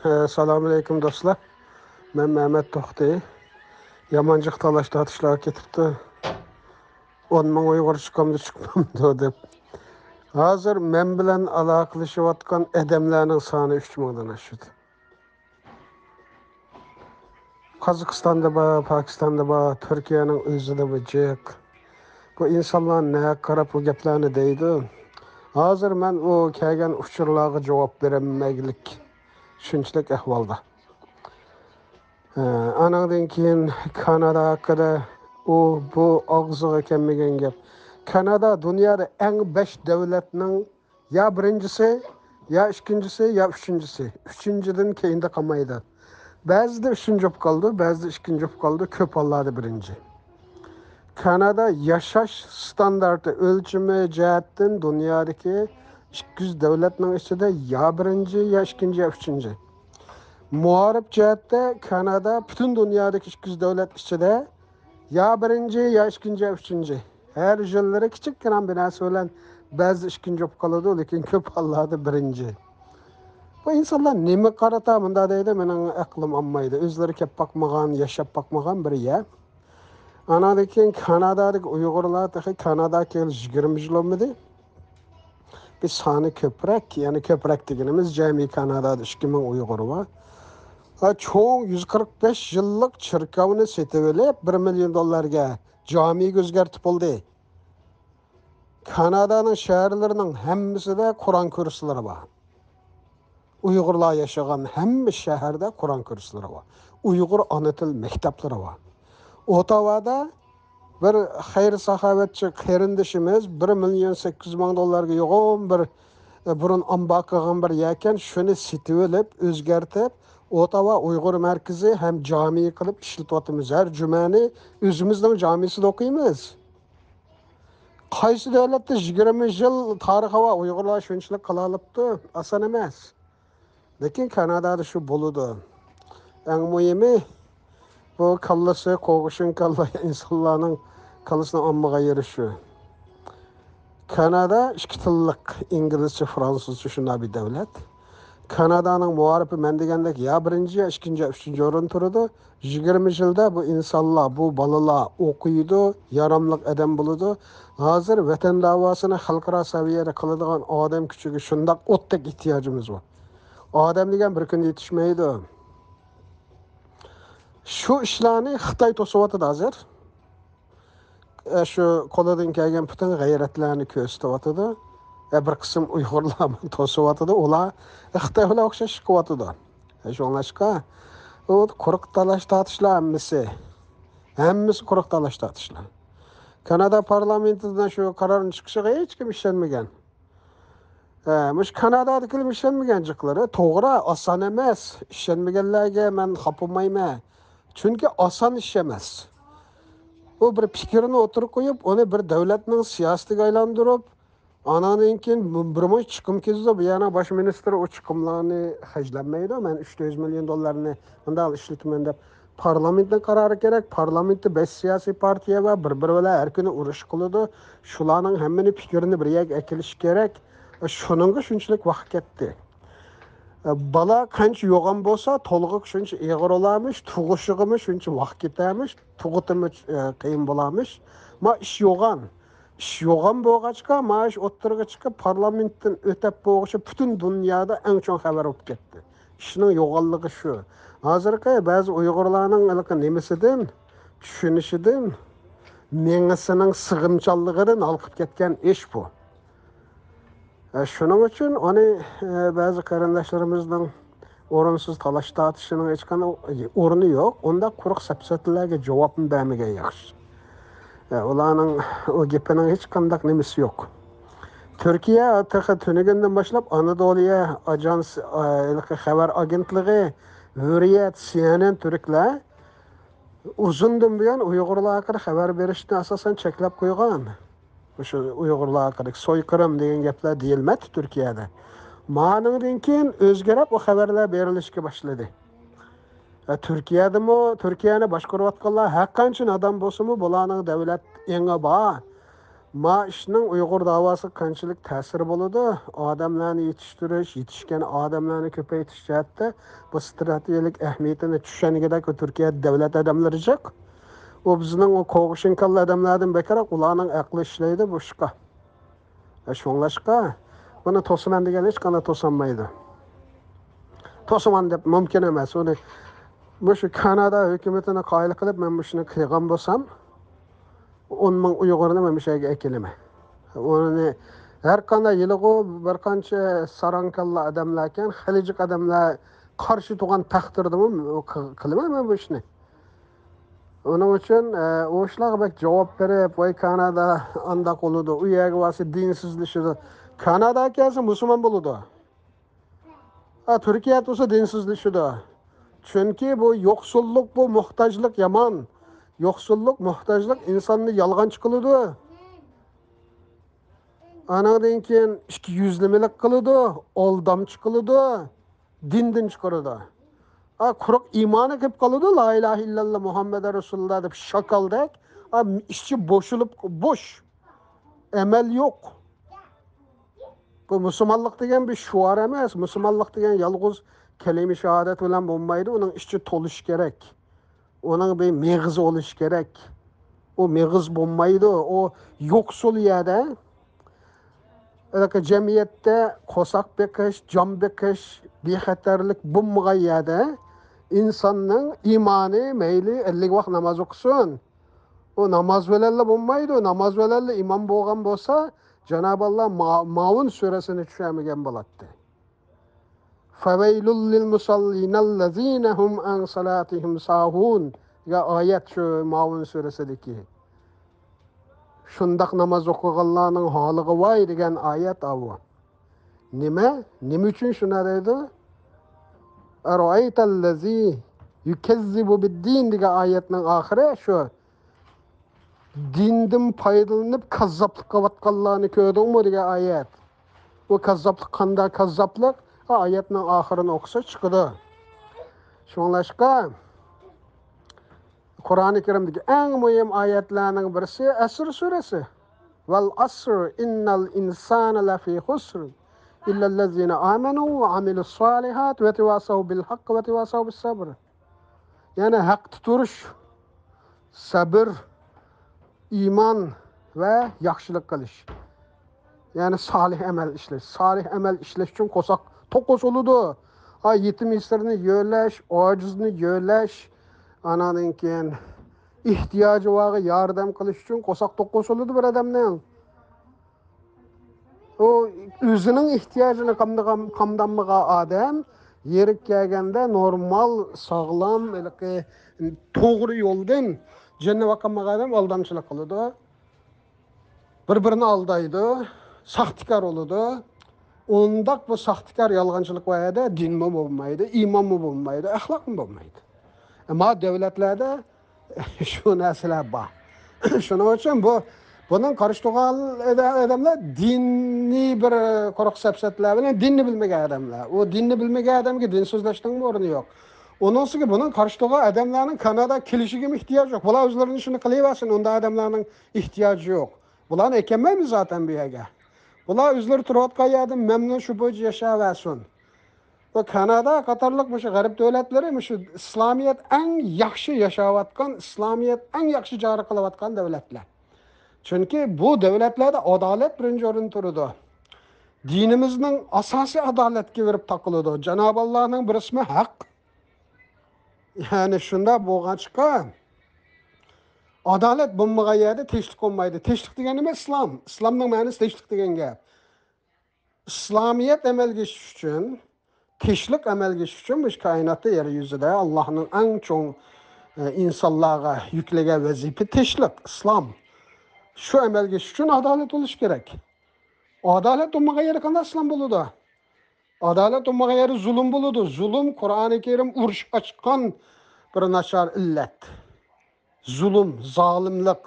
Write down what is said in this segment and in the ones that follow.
Assalomu alaykum do'stlar. Men Mehmet To'xtay. Yamanchiq talash tortishlar ketibdi. 10 ming Uyg'ur chiqamdi chiqmamdi deb. Hozir men bilan aloqalashayotgan odamlarning soni 3 mingdan oshdi. Qozog'istonda bor, Pokistonda bor, Turkiyaning o'zida bor jiq. Bu insonlar ne qarab bu gaplarni deydi. Hozir men u kelgan uchurlarga javob berolmaylik shunchalik ahvolda. Anandan keyin Kanada haqida bu og'ziga kelmagan gap. Kanada dunyoda eng 5 davlatning ya birinchisi, ya ikkinchisi, ya uchinchisi. Uchinchidan keyin de qolmaydi. Ba'zida uchinchi bo'lib qoldi, ba'zida ikkinchi bo'lib qoldi, ko'p hollarda birinchi. Kanada yashash standarti o'lchami jihatdan dunyodagi 200 davlatning ichida ya birinchi, ya ikkinchi, ya uchinchi. Muharip jihatda Kanada bütün dünyadaki 200 devlet içinde ya birinci ya ikinci ya üçüncü. Her yılları küçükken bir narsa olan bazı ikinci olup kalıyordu, lakin köp Allah'da birinci. Bu insanlar nemi karata bunda deydi, benim aklım ammaydı. Özleri kep bakmagan, yaşap bakmagan biri ya. Anadaki Kanada'daki Uygurlar da Kanada kelip 20 yıl olmadı. Bir sani köprek, yani köprek dediğimiz cemi Kanada'da 2000 Uygur var. Çoğun 145 yıllık çırkavını setevelip $1 milyon camiyi özgertip oldu. Kanada'nın şehirlerinin hemmisinde Kur'an kursları var. Uygurlar yaşayan hem şehirde Kur'an kursları var. Uygur ana til mektepleri var. Ottawa'da bir hayır sahavetçi karindişimiz $1.800.000 yoğun bir burun ambakıgan bir yaken şunu setevelip özgertip Ottawa Uygur merkezi hem camiyi kılıp işletyapmiz. Her cümani özümüzden camisinde okuymiz. Qaysi devlette 20 yıl tarihi var Uygurlar şunçılık kalalıptı. Asan emas. Lakin Kanada'da şu buludu. En mühimi bu kallası, koğuşun kalla insanların kallasına ammağa yarışı. Kanada iki tıllık İngilizce, Fransızca şuna bir devlet. Kanada'nın muharipi men degandek ya birinci, ya ikinci, ya üçüncü orun turdu. 20 yılda bu insanlar, bu balalar okuydu, yaramlık adam buludu. Hazır vatan davasını halkara seviyede kıladigan adam küçüğü şundak ottek ihtiyacımız var. Adam degen bir gün yetişmeydi. Şu işlerini Xitay tosuvatıdı hazır. Şu koladan kelgen bütün gayretlerini köstevatıdı. Bir kısım Uygurlar tosuvatıdı. Ola Xitayla okşaş çıkıvatıdı. Şoňlaşka o quruq talaş tartışlar hemmisi quruq talaş tartışlar. Kanada parlamentinden şu kararın çıkışıga hiç kim işlenmegen. Muş Kanada'dakiler işlenmegen jıkları. Toğra asan emas. İşlenmegenlerge men hapılmayma. Çünkü asan iş emas. O bir fikrini oturup koyup onu bir devletinin siyasetiga aylandırıp anandan keyin bir chiqim kezdi bu yana bosh ministr o chiqimlarni hajlanmaydi. Men $300 milyon unda ishlatman deb parlamentdan qarori kerak. Parlamentda 5 siyosiy partiya va bir-biri bilan har kuni urush qiladi. Shularning hammani fikrini bir yak akilish kerak. Shuningga shunchalik vaqt ketdi. Bala qancha yo'g'on bo'lsa, to'lg'iq shuncha ig'ir olarmish, tug'ishig'imi shuncha vaqt ketarmish, tug'itimi qiyin bo'larmish. Ma ish yo'g'on. İş yoğun boğaçka, maaş oturga çıkıp parlamentten ötep boğaçı bütün dünyada en çok haber olup gitti. İşinin yoğunluğu şu. Hazırki bazı Uygurlarının nemesinden, düşünüşüden, meňesiniň sığınçallıgından alıp ketken iş bu. Şunun için onu bazı karandaşlarımızdan orunsuz talaş tartışının hiç orunu yok. Onda quruq sapsatlarga jogapyn bermegen ýaxşy. Ulanın o gepinin hiç kandak nemesi yok. Türkiye artık tünegenden başlayıp Anadolu'ya ajans, haber agentliği, Hürriyet, CNN Türkler uzundan buyan Uygurlar hakkında haber verişini asasen çeklep koygan. Şu Uygurlar hakkında soykırım deyen gepler deyilmedi Türkiye'de. Manıdan keyin özgerip o haberler berilişke başladı. Türkiye'de Türkiye'ni başkuruvatkanlar haqqançın adam bolsa bularning davlat enge ba. Ma işinin Uyghur davası kançılık tesiri buludu. Adamlarını yetiştiriş, yetişken adamlarını köpeytiş cihatte bu stratejik ehemmiyetini düşenigide ki Türkiye devlet adamları çok. O bizning o qo'g'ishin kalla adamlardan bekara ularning aqli ishlaydi boshqa. Shunglashqa buni to'siman degan hech qanday to'sanmaydi. To'siman deb mumkin emas. Uni shu Kanada hukumatini qoyil qilib men shuni qilgan bo'lsam, 10 ming Uyg'urni men bu yerga akilime. Uni har qanday yilg'u bir qancha sarankalla odamlar ekan, xilijik odamlar qarshi turgan taqdirdimi qilaman men bu ishni. Onun için o işler bek cevap verip vay Kanada anda koludu. O yerge vası dinsizleşiyor. Kanada gelse Müslüman buludu. Türkiye olsa dinsizleşiyor. Çünkü bu yoksulluk, bu muhtaçlık yaman. Yoksulluk, muhtaçlık insanını yalgan çıkılıdı. Anadan keyin iki yüzlemelik kılıdı. Oldam çıkılıdı. Dinden çıkarıdı. Quruq iymoni kelib qoladi, la ilaha illalloh Muhammad Rasululloh deb shakaldek, ishchi bo'shilib bo'sh. Amal yo'q. Bu musulmonlik degan bir shuar emas. Musulmonlik degan yolg'iz kalima shahodat bilan bo'lmaydi. Uning ichi to'lish kerak. Uning bir meg'izi bo'lish kerak. O meg'iz bo'lmaydi. O yo'qsul yerda jamiyatda qo'saq beqish, jon beqish, bexatarlik bo'lmagan yerda insanның imani meyli 50 vaqt namaz okusun. O namaz velerle bulmaydı. O namaz velerle imam boğan bolsa Cenab-ı Allah Maun suresini düşürmegen bolattı. Feveylul lil musallinellezine hum an salatihim sahun. Ya ayet şu Maun suresideki. Şundak namaz okuganlarning halığı vay degan ayet avu. Nime? Nime için şuna dedi? Ero'aytellezi yükezzibu biddin degan ayetning ahiri şu. Dindim paydalanıp kazzaplık qilayotganlarni ko'rdingmi degan ayet. O kazzaplık qanday kazzaplık? Ayetning oxirini o'qisa chiqadi. Shunglashqa Qur'oni Karimdagi eng muhim oyatlarning birisi Asr surasi. Val asr innal insana lafi khusr illa allazina amanu va amilus solihat va tawasaw bil haqq va tawasaw bis sabr. Yani haq tuturish, sabr, iman ve yaxshilik qilish. Yani salih amel işleş. Salih amel işleş için qo'saq to'qos oludu. Yetim isterini yo'llash, ojizni yo'llash, anadan keyin ihtiyacı var yardım qilish uchun qo'saq to'qos oludu bir odamning. O o'zining ihtiyacını qamdanmagan odam yerik kelganda normal, sog'lom, to'g'ri yo'ldan jannatga vaqamagan odam aldamchilik qiladi. Bir-birini aldaydı, saxtikar oludu. Ondak bu saxtikar yalğancılık var ya da din mi olmaydı, iman mı olmaydı, ahlak mı olmaydı. Ama devletlerde şu nesiller var. Şunun için bunun karıştığı adamlar dinni bir korku sepsetler bilen dinni bilmeyen adamlar. O dinni bilmeyen adam ki dinsizleştiğinin orunu yok. Ondan sonra bunun karıştığı adamların Kanada kilişi gibi ihtiyacı yok. Bunlar özlerinin şunu kılıversin, onda adamların ihtiyacı yok. Bunlar ekemez mi zaten bir yere? Bunlar özleri turvatkan yerden memnun şüpheci yaşayıversin. Bu Kanada, Katarlık, şu garip devletleri, şu İslamiyet en yaxşı yaşavatkan, İslamiyet en yaxşı cari kılavatkan devletler. Çünkü bu devletlerde adalet birinci orun turudu. Dinimizin asası adaletki verip takılıdı. Cenab-ı Allah'ın bir ismi hak. Yani şunda boğaçka adalet bulmağa yerde teşlik olmaydı. Teşlik degeni İslam. İslam'ın manası teşlik degen gap. İslamiyet emel geçiş için, teşlik emel geçiş için bu kainatta yeryüzüde Allah'ın en çok insanlığa yüklegen vazife teşlik, İslam. Şu emel geçiş için adalet oluş gerek. Adalet olmağa yeri kanda İslam buludu. Adalet olmağa yeri zulüm buludu. Zulüm, Kur'an-ı Kerim uruş açkan bir naşar illet. Zulüm, zalimlik.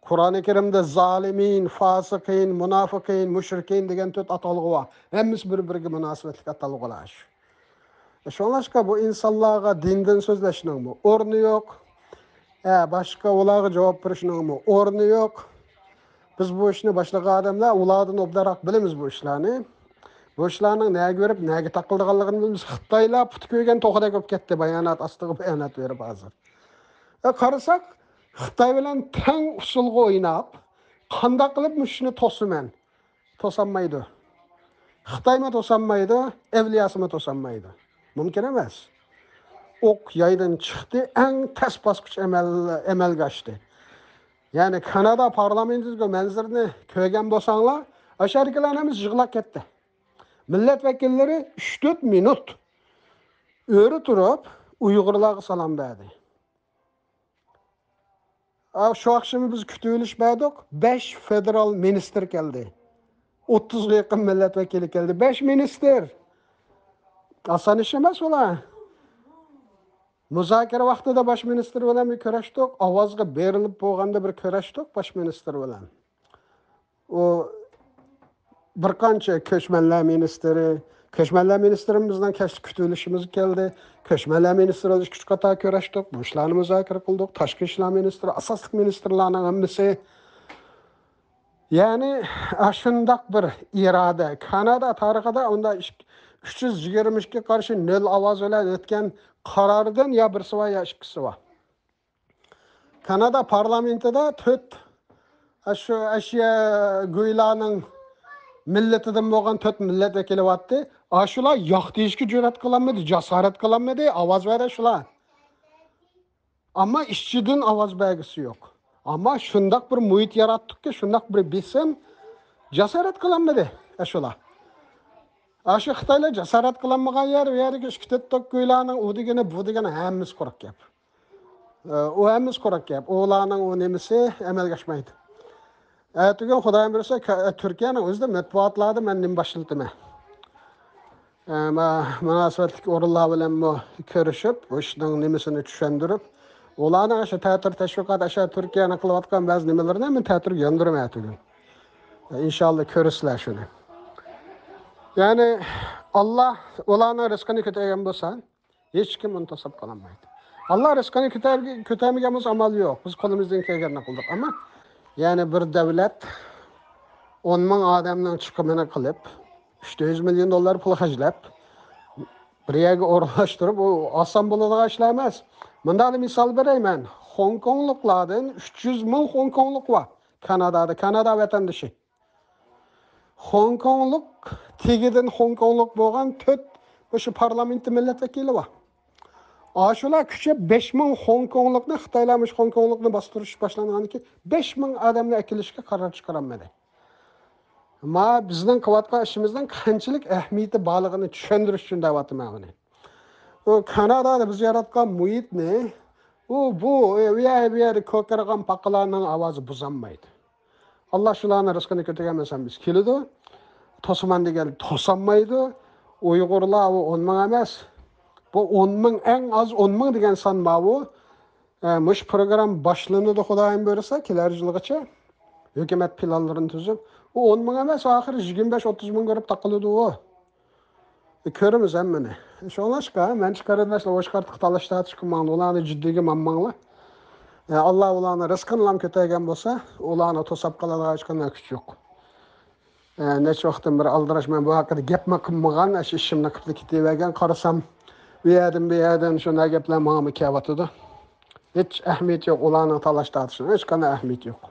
Kur'an-ı Kerim'de zalimin, fasıkin, münafıkin, müşrikin degen tört atalığı var. Hemmisi bir-biriga münasibetlik atalıqlar. Şonlaşqa bu insanlarga dinden sözleşinin mi? Ornu yok. Başka olarga cevap verişinin mi? Ornu yok. Biz bu işni başlagan adamlar ulardan obdaroq bilamiz bu ishlarni. Bu ishlarning nega ko'rib, nega taqildiganligini bilamiz. Xitoylar put ko'ygan to'g'ida ko'p ketdi, bayonot ostiga bayonot berib hozir. Qarasak, Xitoy bilan teng usulga o'ynab, qanday qilib shuni to'siman? To'sanmaydi. Xitoymi to'sanmaydi, Evliyasimi to'sanmaydi. Mumkin emas. Ok yaydan chiqdi, eng tas bosqich amalga oshdi. Yani Kanada parlamentiga manzarni ko'rgan bo'lsanglar, asharikalarimiz yig'lab ketdi. Milletvekilleri 3-4 minut öğre turib Uyg'urlarga salom berdi. Şu akşam biz kütüylüş berdik. 5 federal minister geldi. 30'ga yaqin milletvekili geldi. 5 minister. Asan iş emas ular. Muzokara vaqtida bosh minister bilan bir ko'rashdik. Ovozga berilib bo'lganda bir ko'rashdik bosh minister bilan. O bir qancha ko'chmanlar ministerimizdan kütülüşümüz geldi. Ko'chmanlar ministri o'zi kuch qator ko'rashdik. Bu ishlarni muzokara qildik. Tashqi ishlar ministri, asosli ministerlarning hammasi. Yani shundoq bir iroda Kanada tarixida unda 322 qarshi 0 ovoz bilan o'tgan qarordan ya birisi var ya ikkisi var. Kanada parlamentida 4 Asya go'ylarning milletidan bo'lgan 4 milletvekili vardı. Shular yo'q deyishga jur'at qilolmadi, jasorat qilolmadi, ovoz berdi shular. Ammo ishchidan ovoz bergisi yo'q. Ammo shundoq bir muhit yaratdikki, shundoq bir besim jasorat qilolmadi shular. Shu Xitoylar jasorat qilolmagan yerga 2-4 go'ylarning u degani bu degani hammasi quruq gap. O hammasi quruq gap. Ularning o nemisi amalga oshmaydi. Tugan Xudoyim bersa Turkiyaning o'zida matbuotlarda men nim boshiltimi. Munosabatli o'rinlar bilan ko'rishib, o'shining nimasini tushuntirib, ularning o'sha ta'tir tashviqot o'sha Turkiyani qilayotgan ba'zi nimalarni men ta'tir yondirmayapti. İnşallah ko'rsizlar shuni. Yani Allah ularning rizqini ko'targan bo'lsa, hech kim uni to'sib qolmaydi. Allah rizqini ko'tarmaganimiz amal yo'q. Biz qo'limizdan kelganini qildik, ammo yani bir davlat 10 ming odamning chiqimini qilib, 300 milyon dollar pul xarjlab, bir yerga o'rnashtirib, u oson bo'ladigan ishlar emas. Bunday misol berayman. Hong Kongliklardan 300 ming Hong Konglik var Kanadada, Kanada vatandaşı. Hong Konglik tegidan Hong Konglik bo'lgan 4 o'sha parlament milletvekili var. Shular kuchab 5 ming Hong Konglikni Xitoylarmish Hong Konglikni bostirish boshlangandan keyin 5 ming odamni akilishga qaror chiqarilmadi. Ma bizning qilayotgan ishimizdan qanchalik ahamiyati borligini tushuntirish uchun da'vatim buni. O Kanadada biz yaratgan muhitni bu yer ko'kargan paqalarning ovozi buzolmaydi. Allah shularni rizqini ko'targanmasan biz keladi. To'siman degan to'sanmaydi. Uyg'urlar u 10 ming emas. Bu 10 ming eng az 10 ming degan son bu. Mush program boshlanadi Xudoyim bersa kelar yilgacha. Hukumat planlarini tuzib, u 10 ming emas, oxiri 25-30 ming ko'rib taqiladi u. Ko'ramiz hammani. Shunlashqa men chiqaradilar o'shqartiq talashtatishga ma'no ularni jiddiga manmanglar. Allah ularni rizqini ham ko'targan bo'lsa, ularni to'sab qoladigan hech qanday kuch yo'q. Necha vaqtdan bir aldirash men bu haqida gapma qilmagan, ishimni qilib ketavergan qarasam, bu yerdan shunday gaplar menga kelyapti. Hech ahamiyat yo'q ularni talashtatishning, hech qanday ahamiyat yo'q.